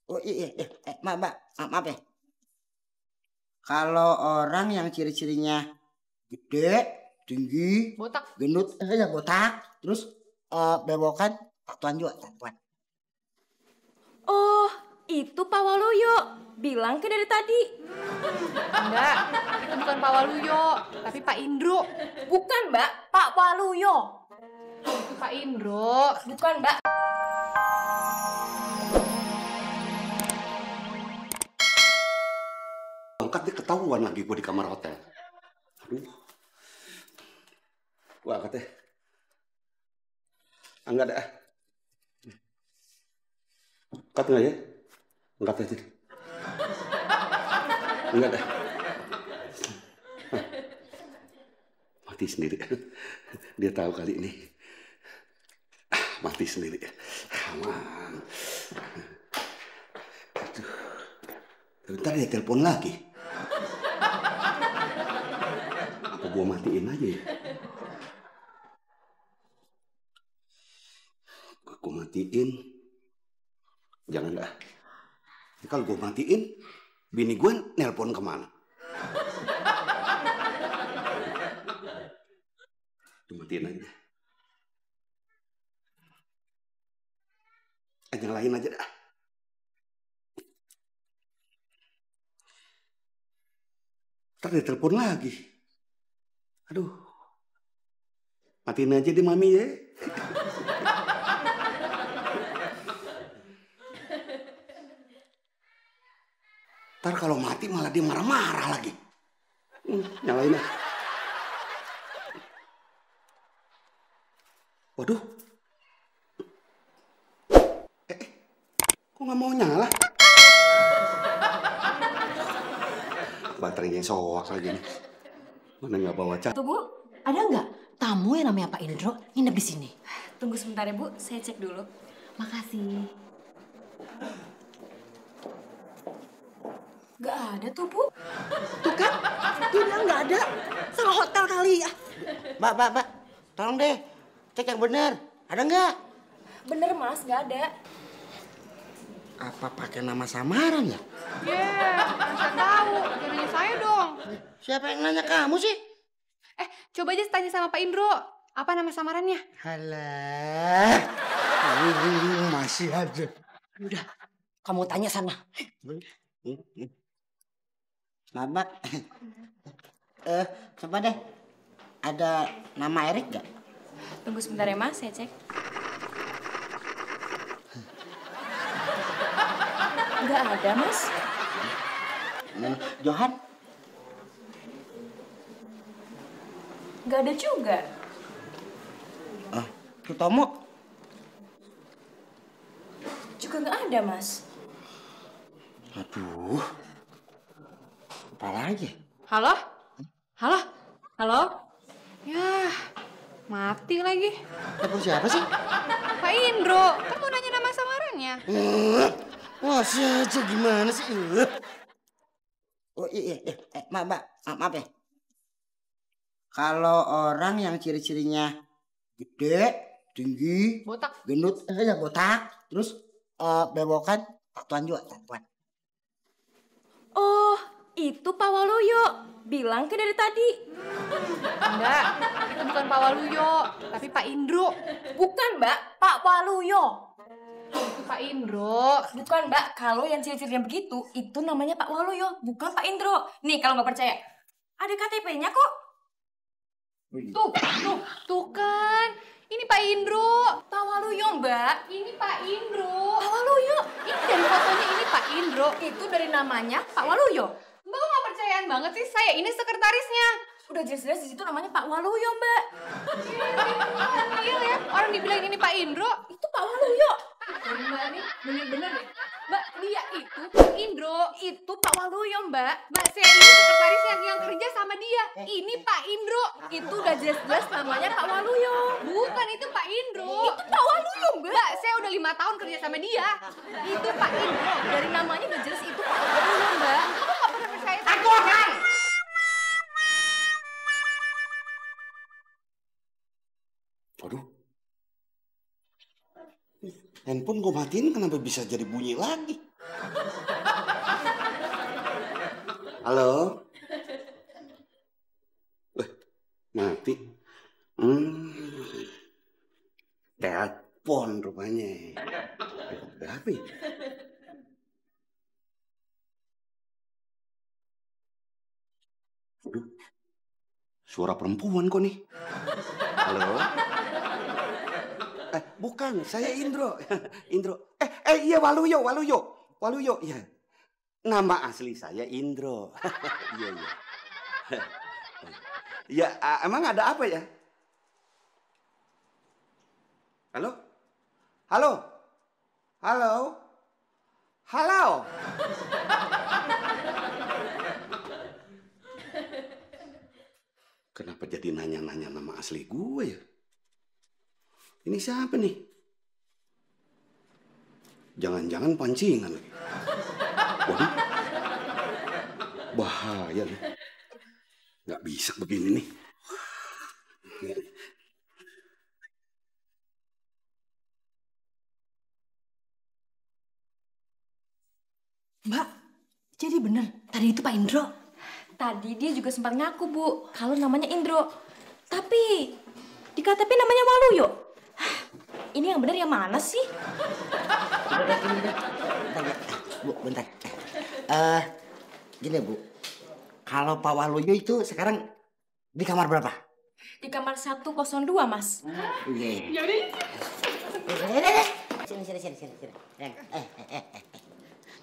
Oh iya, maaf ya. Kalau orang yang ciri-cirinya gede, tinggi, botak, gendut, ya botak, terus bewokan, tatuan juga, tatuan. Oh, itu Pak Waluyo. Bilang ke dari tadi. Enggak, itu bukan Pak Waluyo, tapi Pak Indro. Bukan, Mbak, Pak Waluyo. Itu Pak Indro. Bukan, Mbak. Angkat dia ketahuan lagi gue di kamar hotel. Aduh. Gue angkat deh. Enggak ada. Angkat nggak ya? Angkat aja. Enggak ada. Mati sendiri. Dia tahu kali ini. Mati sendiri. Aman. Aduh. Bentar dia telepon lagi. Apa gua matiin aja ya? Gua matiin. Jangan dah. Kalau gua matiin, bini gue nelpon kemana? Tuh matiin aja. Nyalain aja dah. Ntar dia telepon lagi. Aduh. Matiin aja deh mami ya. Ntar kalau mati malah dia marah-marah lagi. Nyalain aja. Waduh. Kok nggak mau nyala? Baterainya soak lagi nih. Mana nggak bawa cat? Tuh, Bu. Ada nggak tamu yang namanya Pak Indro nginep di sini? Tunggu sebentar ya, Bu. Saya cek dulu. Makasih. Gak ada tuh, Bu. Tuh kan, dia bilang nggak ada. Salah hotel kali ya. Mbak. Tolong deh, cek yang benar. Ada nggak? Bener, Mas. Gak ada. Apa pakai nama samaran ya? Bisa tahu. Jangan nanya saya dong. Siapa yang nanya kamu sih? Coba aja tanya sama Pak Indro. Apa nama samarannya? Halah, masih aja. Udah, kamu tanya sana. Mbak, coba deh. Ada nama Erik nggak? Tunggu sebentar ya, Mas. Saya cek. Gak ada, Mas. Johan? Gak ada juga. Sutomo? Juga gak ada, Mas. Aduh. Apa lagi? Halo? Halo? Halo? Yah, mati lagi. Telepon siapa sih? Pak Indro, kan mau nanya nama samarannya. Masih aja gimana sih? Oh iya. Maaf ya. Kalau orang yang ciri-cirinya gede, tinggi, Botak, gendut, ya botak, terus bewokan, tatuan juga, tatuan. Oh, itu Pak Waluyo. Bilang ke dari tadi. enggak, itu bukan Pak Waluyo, tapi Pak Indro. Bukan, Mbak. Pak Waluyo. Itu Pak Indro. Bukan, Mbak. Kalau yang ciri-cirinya begitu, itu namanya Pak Waluyo. Bukan Pak Indro. Nih, kalau nggak percaya. Ada KTP-nya kok. Tuh kan. Ini Pak Indro. Pak Waluyo, Mbak. Ini Pak Indro. Pak Waluyo. Ini dari fotonya ini Pak Indro. Itu dari namanya Pak Waluyo. Mbak kok nggak percayaan banget sih? Saya ini sekretarisnya. Udah jelas-jelas di situ namanya Pak Waluyo, Mbak. Iya ya, orang dibilang ini Pak Indro. Itu Pak Waluyo. Mbak nih, bener-bener deh. Mbak, dia itu Pak Indro. Itu Pak Waluyo, Mbak. Mbak, saya ini sekretaris yang kerja sama dia. Ini Pak Indro. Itu udah jelas-jelas namanya Pak Waluyo. Bukan, itu Pak Indro. Itu Pak Waluyo, Mbak. Mbak, saya udah 5 tahun kerja sama dia. Itu Pak Indro. Dari namanya udah jelas itu Pak Waluyo, Mbak. Kamu nggak pernah percaya sama Aku kan. Waduh. Handphone gue matiin kenapa bisa jadi bunyi lagi? Halo? Mati. Telepon rupanya. Apa ya? Aduh, suara perempuan kok nih. Halo? Bukan, saya Indro. Indro. Iya Waluyo. Iya. Nama asli saya Indro. Iya. Ya, emang ada apa ya? Halo? Kenapa jadi nanya-nanya nama asli gue ya? Ini siapa nih? Jangan-jangan pancingan lagi. Waduh. Bahaya nih. Nggak bisa begini nih. Mbak, jadi bener tadi itu Pak Indro? Tadi dia juga sempat ngaku, Bu, kalau namanya Indro. Tapi di KTP namanya Waluyo. Ini yang benar yang mana sih? Bentar. Gini Bu, kalau Pak Waluyo itu sekarang di kamar berapa? Di kamar 102, Mas. Iya. Yaudah. Sini.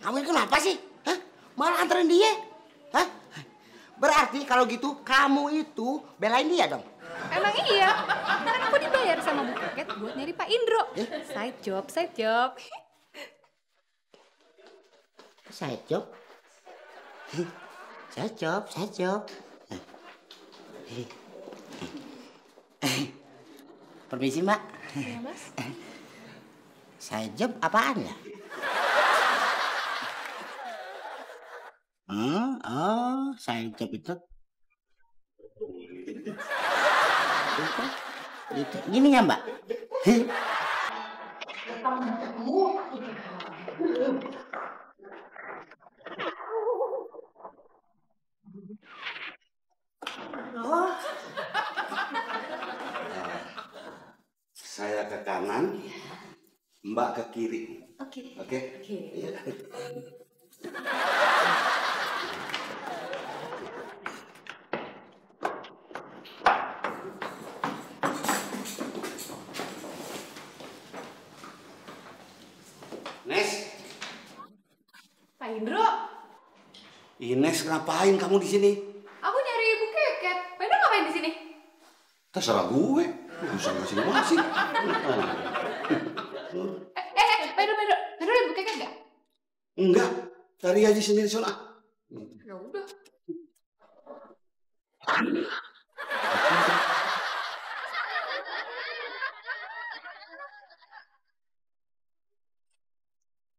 Kamu ini kenapa sih? Hah? Malah anterin dia? Hah? Berarti kalau gitu kamu itu belain dia dong? Emang iya, kan aku dibayar sama Bu Keket buat nyari Pak Indro. Side job. Side job. Permisi Mbak. Iya Mas. Side job apaan ya? Side job itu. Itu. Gini ya Mbak? Saya ke kanan, Mbak ke kiri. Oke? Iya. Nes. Pak Indro, Ines, ngapain kamu di sini? aku nyari Bu Keket. Pak Indro ngapain di sini? Terserah gue. Bisa masing-masing. Pak Indro lihat Bu Keket nggak? Enggak. Cari aja sendiri soal. Ya udah.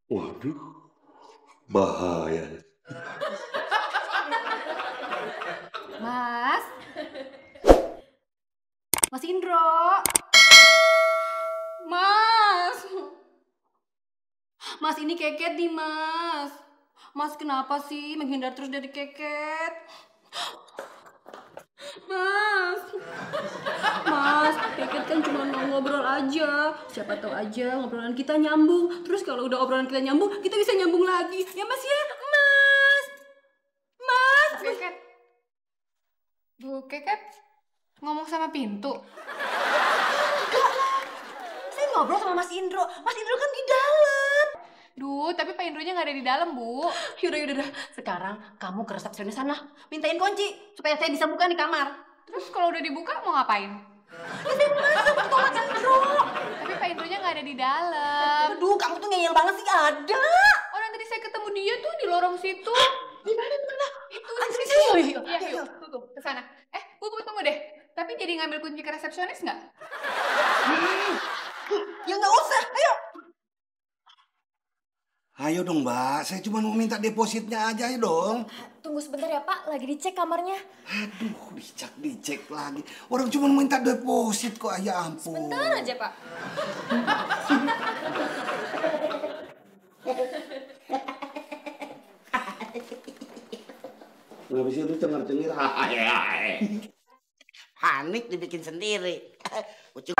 Waduh. Bahaya. Mas Indro. Mas ini Keket nih Mas. Mas kenapa sih menghindar terus dari Keket? Mas, Keket kan cuma mau ngobrol aja. Siapa tahu aja ngobrolan kita nyambung. Terus kalau udah obrolan kita nyambung, kita bisa nyambung lagi. Ya Mas ya? Mas. Keket. Bu Keket ngomong sama pintu. Enggak lah. Saya ngobrol sama Mas Indro. Mas Indro kan di dalam. Duh, tapi Pak Indronya nggak ada di dalam, Bu. Yaudah. Sekarang kamu ke resepsionis sana. Mintain kunci supaya saya bisa buka di kamar. Terus kalau udah dibuka mau ngapain? Ya saya masuk untuk Mas Indro. Tapi Pak Indronya nggak ada di dalam. Aduh, kamu tuh ngeyel banget sih. Ada. Orang tadi saya ketemu dia tuh di lorong situ. Di mana? Itu Ayo, di sini. situ. Iya, yuk. Tuh, ke sana. Bu, tunggu deh. Tapi jadi ngambil kunci ke resepsionis nggak? Ya nggak usah. Ayo. Ayo dong Mbak, saya cuma mau minta depositnya aja ya dong. Tunggu sebentar ya Pak, lagi dicek kamarnya. Aduh, dicek lagi. Orang cuma minta deposit kok, ya ampun. Bentar aja Pak. Kenapa sih lu cengar-cengir? Panik dibikin sendiri. Ucuk.